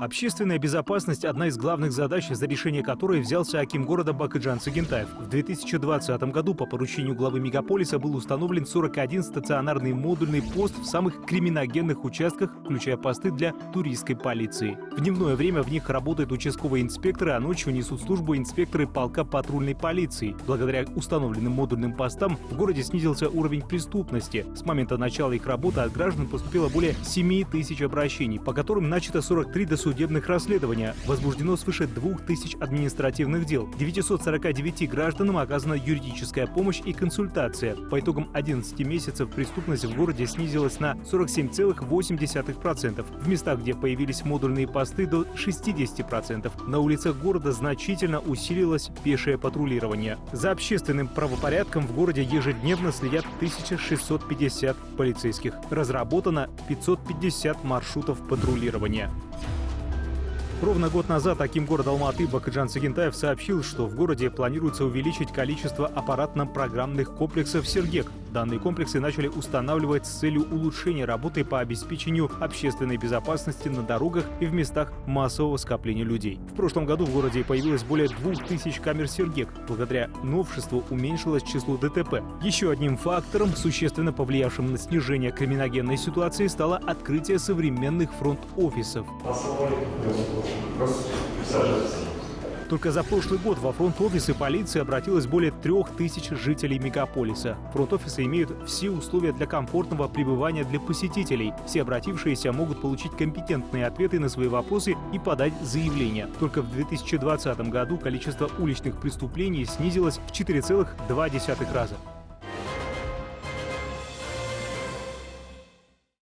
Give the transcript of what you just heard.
Общественная безопасность – одна из главных задач, за решение которой взялся аким города Бакытжан Сагентаев. В 2020 году по поручению главы мегаполиса был установлен 41 стационарный модульный пост в самых криминогенных участках, включая посты для туристской полиции. В дневное время в них работают участковые инспекторы, а ночью несут службу инспекторы полка патрульной полиции. Благодаря установленным модульным постам в городе снизился уровень преступности. С момента начала их работы от граждан поступило более 7 тысяч обращений, по которым начато 43 досудебных расследования, возбуждено свыше 2000 административных дел. 949 гражданам оказана юридическая помощь и консультация. По итогам 11 месяцев преступность в городе снизилась на 47,8%. В местах, где появились модульные посты, до 60%. На улицах города значительно усилилось пешее патрулирование. За общественным правопорядком в городе ежедневно следят 1650 полицейских. Разработано 550 маршрутов патрулирования. Ровно год назад аким города Алматы Бакытжан Сагентаев сообщил, что в городе планируется увеличить количество аппаратно-программных комплексов «Сергек». Данные комплексы начали устанавливать с целью улучшения работы по обеспечению общественной безопасности на дорогах и в местах массового скопления людей. В прошлом году в городе появилось более 2000 камер «Сергек». Благодаря новшеству уменьшилось число ДТП. Еще одним фактором, существенно повлиявшим на снижение криминогенной ситуации, стало открытие современных фронт-офисов. Только за прошлый год во фронт-офисы полиции обратилось более 3000 жителей мегаполиса. Фронт-офисы имеют все условия для комфортного пребывания для посетителей. Все обратившиеся могут получить компетентные ответы на свои вопросы и подать заявление. Только в 2020 году количество уличных преступлений снизилось в 4,2 раза.